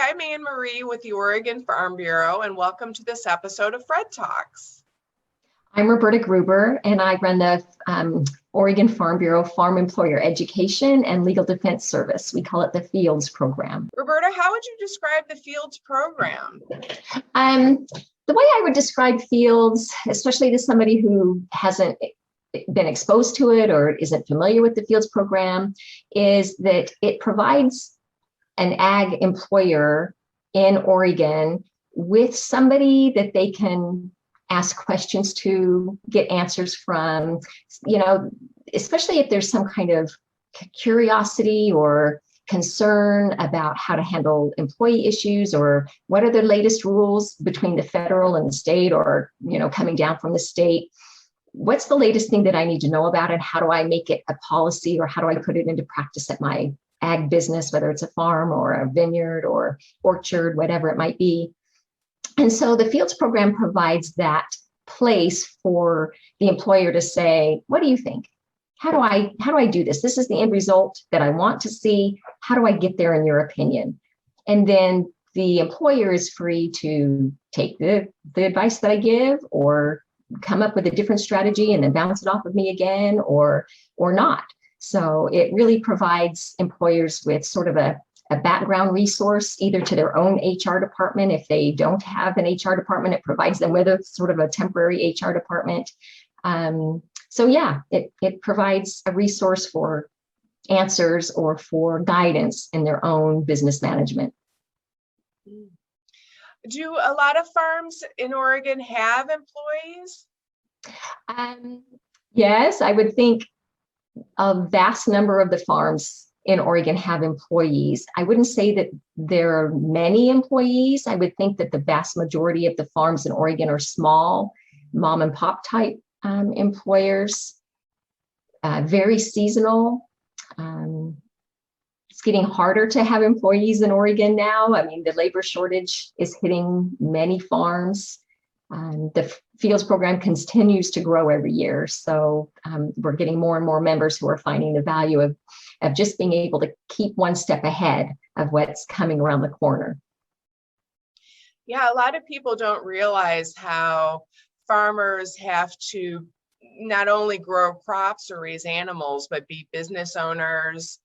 I'm Anne Marie with the Oregon Farm Bureau, and welcome to this episode of Fred Talks. I'm Roberta Gruber, and I run the Oregon Farm Bureau Farm Employer Education and Legal Defense Service. We call it the FEELDS program. Roberta, how would you describe the FEELDS program? The way I would describe FEELDS, especially to somebody who hasn't been exposed to it or isn't familiar with the FEELDS program, is that it provides an ag employer in Oregon with somebody that they can ask questions to, get answers from, especially if there's some kind of curiosity or concern about how to handle employee issues, or what are the latest rules between the federal and the state, or, coming down from the state. What's the latest thing that I need to know about, and how do I make it a policy, or how do I put it into practice at my ag business, whether it's a farm or a vineyard or orchard, whatever it might be. And so the FEELDS program provides that place for the employer to say, what do you think? How do I do this? This is the end result that I want to see. How do I get there in your opinion? And then the employer is free to take the advice that I give, or come up with a different strategy and then bounce it off of me again, or not. So it really provides employers with sort of a background resource, either to their own HR department. If they don't have an HR department, it provides them with a sort of a temporary HR department. It provides a resource for answers or for guidance in their own business management. Do a lot of farms in Oregon have employees? Yes, I would think a vast number of the farms in Oregon have employees. I wouldn't say that there are many employees. I would think that the vast majority of the farms in Oregon are small, mom and pop type employers, very seasonal. It's getting harder to have employees in Oregon now. I mean, the labor shortage is hitting many farms. The FEELDS program continues to grow every year. So we're getting more and more members who are finding the value of just being able to keep one step ahead of what's coming around the corner. Yeah, a lot of people don't realize how farmers have to not only grow crops or raise animals, but be business owners,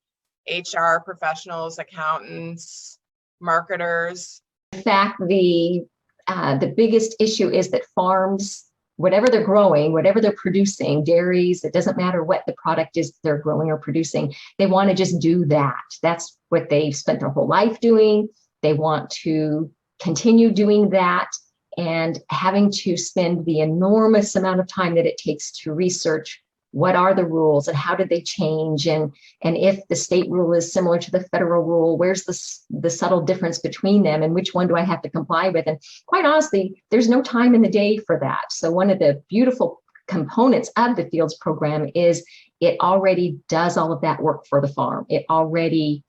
HR professionals, accountants, marketers. In fact, the biggest issue is that farms, whatever they're growing, whatever they're producing, dairies, it doesn't matter what the product is they're growing or producing, they want to just do that. That's what they've spent their whole life doing. They want to continue doing that, and having to spend the enormous amount of time that it takes to research what are the rules and how did they change, and if the state rule is similar to the federal rule, where's the subtle difference between them, and which one do I have to comply with? And quite honestly, there's no time in the day for that. So one of the beautiful components of the FEELDS program is it already does all of that work for the farm. It already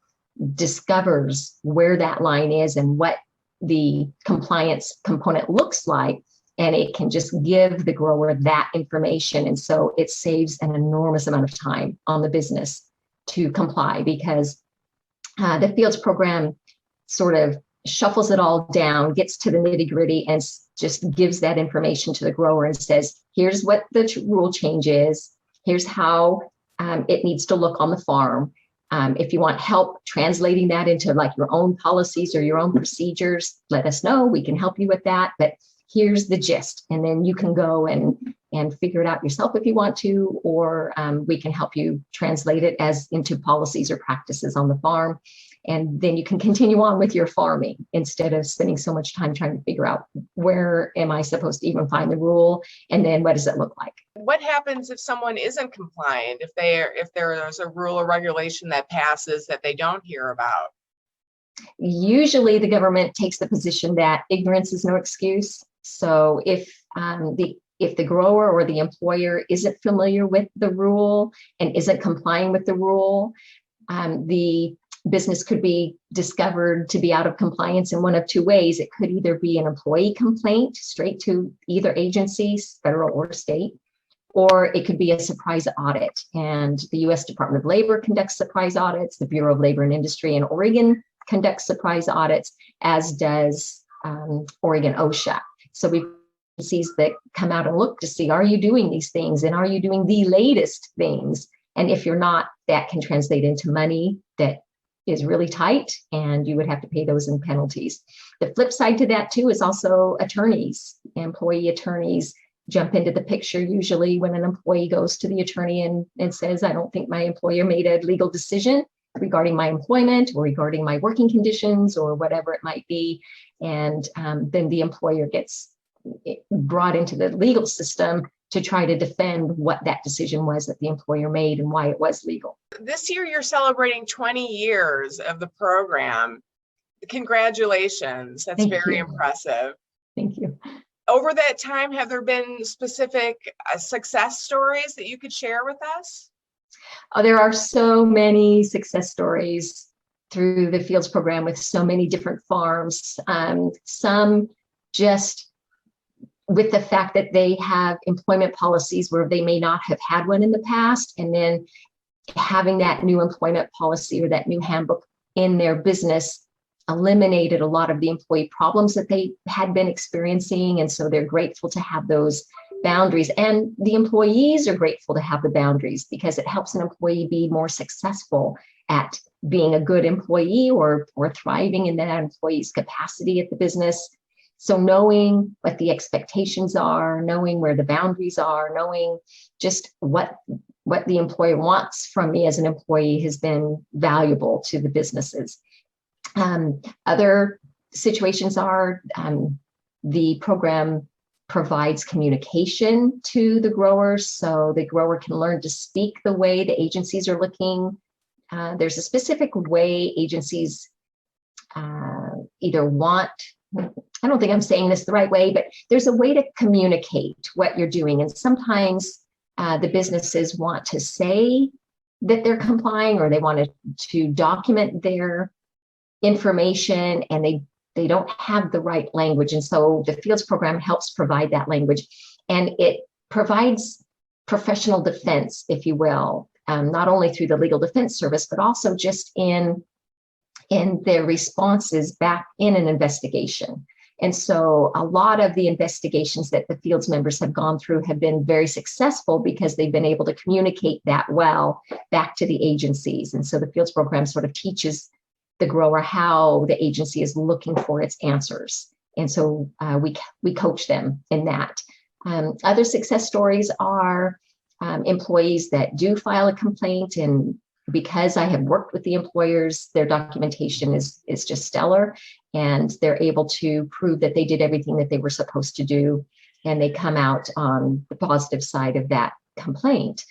discovers where that line is and what the compliance component looks like, and it can just give the grower that information. And so it saves an enormous amount of time on the business to comply, because the FEELDS program sort of shuffles it all down, gets to the nitty gritty, and just gives that information to the grower and says, here's what the rule change is. Here's how it needs to look on the farm. If you want help translating that into like your own policies or your own procedures, let us know. We can help you with that. But here's the gist. And then you can go and figure it out yourself if you want to, or we can help you translate it as into policies or practices on the farm. And then you can continue on with your farming instead of spending so much time trying to figure out, where am I supposed to even find the rule? And then what does it look like? What happens if someone isn't compliant, if there's a rule or regulation that passes that they don't hear about? Usually the government takes the position that ignorance is no excuse. So if the grower or the employer isn't familiar with the rule and isn't complying with the rule, the business could be discovered to be out of compliance in one of two ways. It could either be an employee complaint straight to either agencies, federal or state, or it could be a surprise audit. And the U.S. Department of Labor conducts surprise audits. The Bureau of Labor and Industry in Oregon conducts surprise audits, as does Oregon OSHA. So we agencies that come out and look to see, are you doing these things, and are you doing the latest things? And if you're not, that can translate into money that is really tight, and you would have to pay those in penalties. The flip side to that too is also attorneys. Employee attorneys jump into the picture usually when an employee goes to the attorney and says, I don't think my employer made a legal decision regarding my employment or regarding my working conditions or whatever it might be. And then the employer gets brought into the legal system to try to defend what that decision was that the employer made and why it was legal. This year, you're celebrating 20 years of the program. Congratulations. That's Thank very you. impressive. Thank you. Over that time, have there been specific success stories that you could share with us? Oh, there are so many success stories through the FEELDS program with so many different farms. Some just with the fact that they have employment policies where they may not have had one in the past, and then having that new employment policy or that new handbook in their business eliminated a lot of the employee problems that they had been experiencing. And so they're grateful to have those boundaries, and the employees are grateful to have the boundaries because it helps an employee be more successful at being a good employee or thriving in that employee's capacity at the business. So knowing what the expectations are, knowing where the boundaries are, knowing just what the employer wants from me as an employee has been valuable to the businesses. Other situations are the program provides communication to the growers, so the grower can learn to speak the way the agencies are looking. There's a specific way agencies either want, I don't think I'm saying this the right way, but there's a way to communicate what you're doing. And sometimes the businesses want to say that they're complying, or they want to document their information, and they don't have the right language. And so the FEELDS program helps provide that language, and it provides professional defense, if you will, not only through the legal defense service, but also just in their responses back in an investigation. And so a lot of the investigations that the FEELDS members have gone through have been very successful because they've been able to communicate that well back to the agencies. And so the FEELDS program sort of teaches the grower how the agency is looking for its answers. And so we coach them in that. Other success stories are employees that do file a complaint, and because I have worked with the employers, their documentation is just stellar, and they're able to prove that they did everything that they were supposed to do, and they come out on the positive side of that complaint.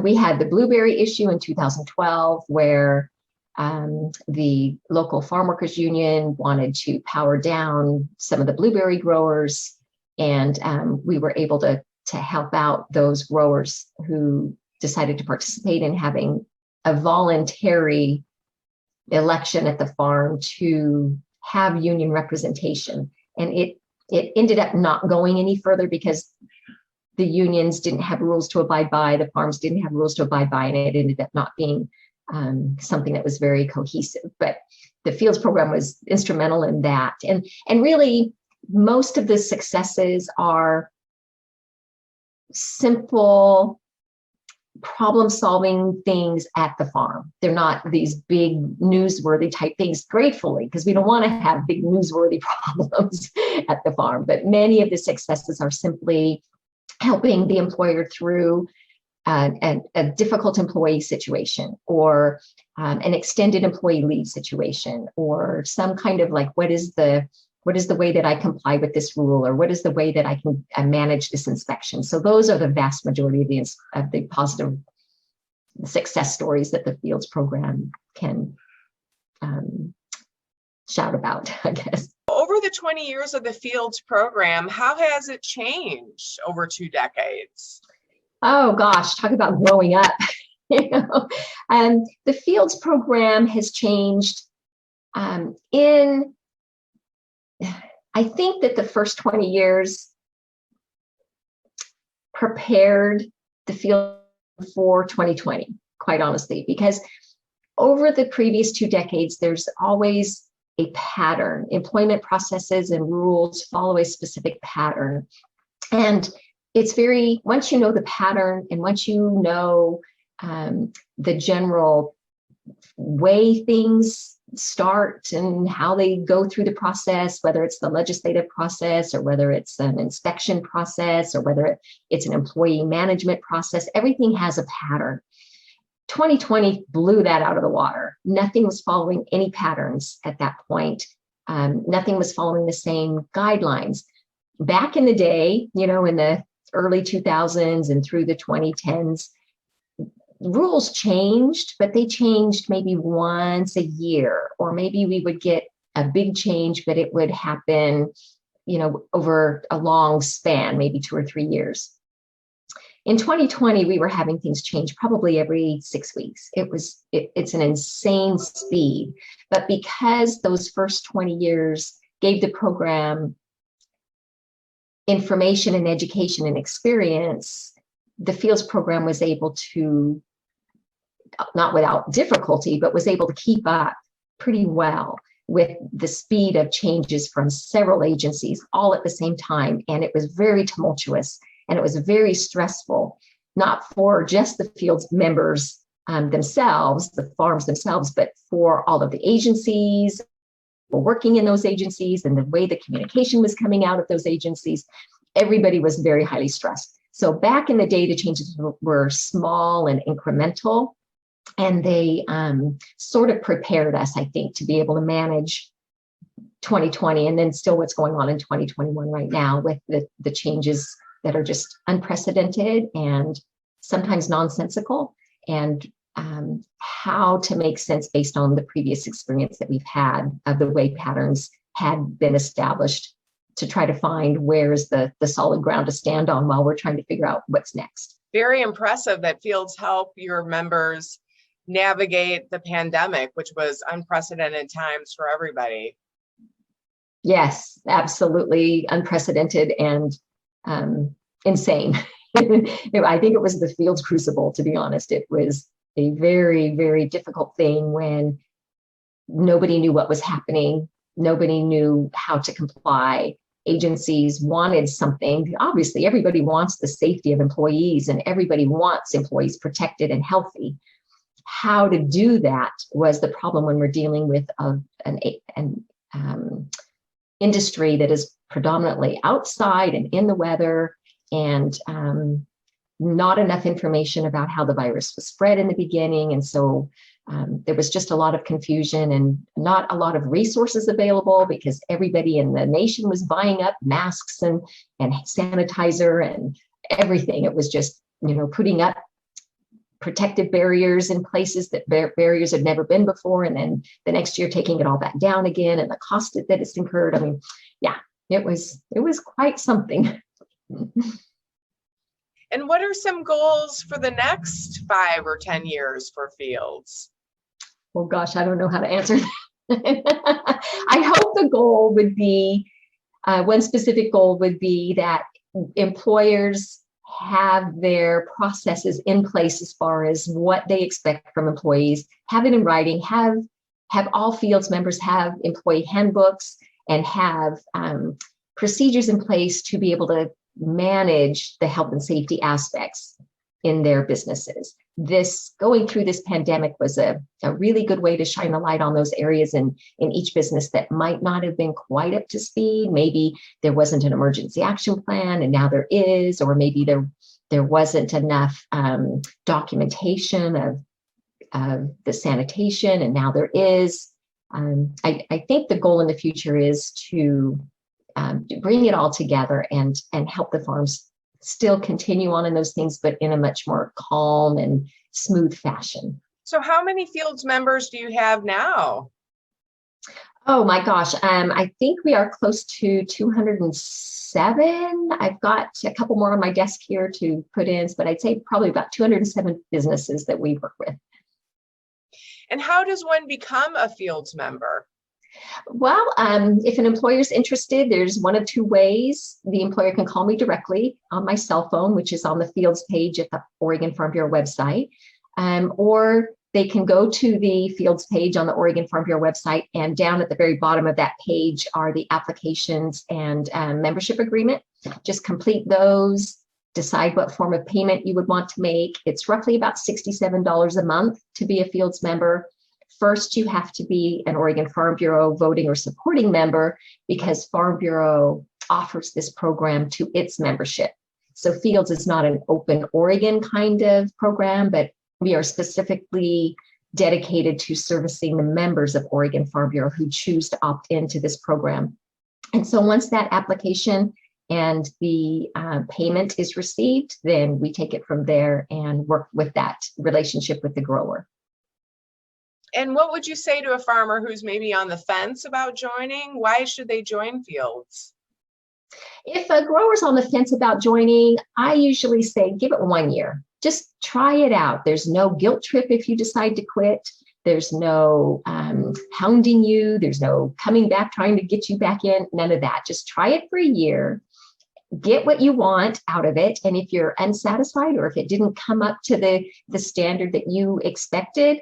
We had the blueberry issue in 2012 where the local farm workers union wanted to power down some of the blueberry growers, and we were able to help out those growers who decided to participate in having a voluntary election at the farm to have union representation. And it ended up not going any further because the unions didn't have rules to abide by, the farms didn't have rules to abide by, and it ended up not being something that was very cohesive. But the FEELDS program was instrumental in that. And really, most of the successes are simple problem-solving things at the farm. They're not these big newsworthy type things, gratefully, because we don't want to have big newsworthy problems at the farm. But many of the successes are simply helping the employer through a difficult employee situation, or an extended employee leave situation, or some kind of like, what is the way that I comply with this rule, or what is the way that I can manage this inspection? So those are the vast majority of the positive success stories that the FEELDS program can shout about, I guess. Over the 20 years of the FEELDS program, how has it changed over 2 decades? Oh gosh, talk about growing up. The FEELDS program has changed I think that the first 20 years prepared the field for 2020, quite honestly, because over the previous 2 decades, there's always a pattern. Employment processes and rules follow a specific pattern. And it's once you know the pattern and once you know the general way things start and how they go through the process, whether it's the legislative process or whether it's an inspection process or whether it's an employee management process, everything has a pattern. 2020 blew that out of the water. Nothing was following any patterns at that point. Nothing was following the same guidelines. Back in the day, in the early 2000s and through the 2010s, rules changed, but they changed maybe once a year, or maybe we would get a big change, but it would happen, over a long span, maybe 2 or 3 years. In 2020, we were having things change probably every 6 weeks. It's an insane speed, but because those first 20 years gave the program information and education and experience, the Fields program was able to, not without difficulty, but was able to keep up pretty well with the speed of changes from several agencies all at the same time. And it was very tumultuous and it was very stressful, not for just the Fields members themselves, the farms themselves, but for all of the agencies working in those agencies and the way the communication was coming out of those agencies. Everybody was very highly stressed. So back in the day, the changes were small and incremental, and they sort of prepared us, I think, to be able to manage 2020 and then still what's going on in 2021 right now with the changes that are just unprecedented and sometimes nonsensical, and how to make sense based on the previous experience that we've had of the way patterns had been established, to try to find where's the solid ground to stand on while we're trying to figure out what's next. Very impressive that Fields help your members navigate the pandemic, which was unprecedented times for everybody. Yes, absolutely unprecedented and insane. I think it was the Fields crucible, to be honest. It was a very, very difficult thing when nobody knew what was happening. Nobody knew how to comply. Agencies wanted something. Obviously, everybody wants the safety of employees and everybody wants employees protected and healthy. How to do that was the problem when we're dealing with an industry that is predominantly outside and in the weather, and not enough information about how the virus was spread in the beginning. And so there was just a lot of confusion and not a lot of resources available because everybody in the nation was buying up masks and sanitizer and everything. It was just, putting up protective barriers in places that barriers had never been before. And then the next year taking it all back down again, and the cost that it's incurred. I mean, yeah, it was quite something. And what are some goals for the next 5 or 10 years for Fields? Oh gosh, I don't know how to answer that. I hope the goal would be, one specific goal would be that employers have their processes in place as far as what they expect from employees, have it in writing, have all Fields members have employee handbooks and have procedures in place to be able to manage the health and safety aspects in their businesses. Going through this pandemic was a really good way to shine a light on those areas in each business that might not have been quite up to speed. Maybe there wasn't an emergency action plan and now there is, or maybe there wasn't enough documentation of the sanitation and now there is. I think the goal in the future is to bring it all together and help the farms still continue on in those things, but in a much more calm and smooth fashion. So how many Fields members do you have now? Oh my gosh, I think we are close to 207. I've got a couple more on my desk here to put in, but I'd say probably about 207 businesses that we work with. And how does one become a Fields member? Well, if an employer is interested, there's one of 2 ways. The employer can call me directly on my cell phone, which is on the Fields page at the Oregon Farm Bureau website, or they can go to the Fields page on the Oregon Farm Bureau website, and down at the very bottom of that page are the applications and membership agreement. Just complete those, decide what form of payment you would want to make. It's roughly about $67 a month to be a Fields member. First, you have to be an Oregon Farm Bureau voting or supporting member, because Farm Bureau offers this program to its membership. So Fields is not an open Oregon kind of program, but we are specifically dedicated to servicing the members of Oregon Farm Bureau who choose to opt into this program. And so once that application and the payment is received, then we take it from there and work with that relationship with the grower. And what would you say to a farmer who's maybe on the fence about joining? Why should they join Fields? If a grower's on the fence about joining, I usually say give it 1 year. Just try it out. There's no guilt trip if you decide to quit. There's no hounding you. There's no coming back trying to get you back in. None of that. Just try it for a year. Get what you want out of it. And if you're unsatisfied, or if it didn't come up to the standard that you expected,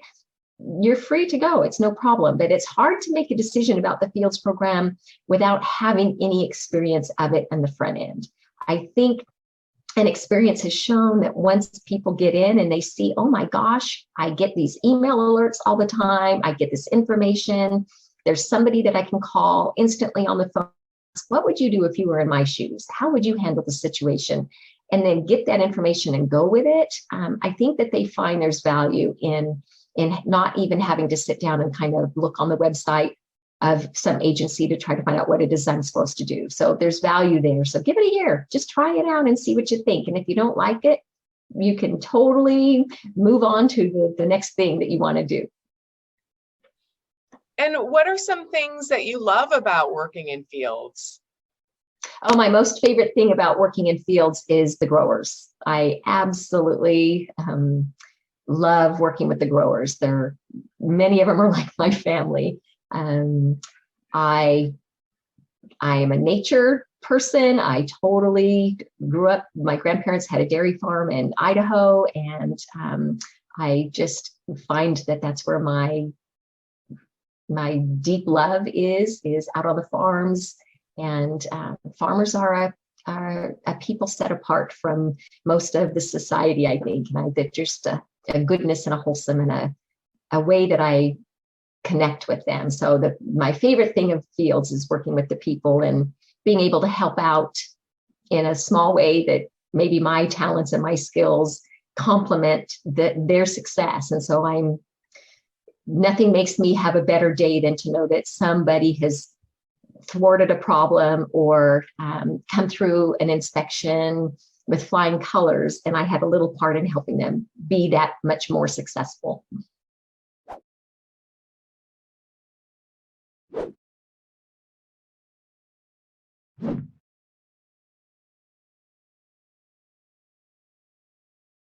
you're free to go. It's no problem. But it's hard to make a decision about the Fields program without having any experience of it on the front end. I think an experience has shown that once people get in and they see, oh my gosh, I get these email alerts all the time, I get this information, there's somebody that I can call instantly on the phone. What would you do if you were in my shoes? How would you handle the situation? And then get that information and go with it. I think that they find there's value in not even having to sit down and kind of look on the website of some agency to try to find out what it is I'm supposed to do. So there's value there. So give it a year, just try it out and see what you think. And if you don't like it, you can totally move on to the next thing that you want to do. And what are some things that you love about working in Fields? Oh, my most favorite thing about working in Fields is the growers. I absolutely love working with the growers. Many of them are like my family. I am a nature person. I totally grew up, my grandparents had a dairy farm in Idaho, and I just find that that's where my deep love is out on the farms. And farmers are a people set apart from most of the society, I think. And they're just a goodness and a wholesome and a way that I connect with them. So my favorite thing of Fields is working with the people and being able to help out in a small way that maybe my talents and my skills complement their success. And so nothing makes me have a better day than to know that somebody has thwarted a problem or come through an inspection with flying colors, and I had a little part in helping them be that much more successful.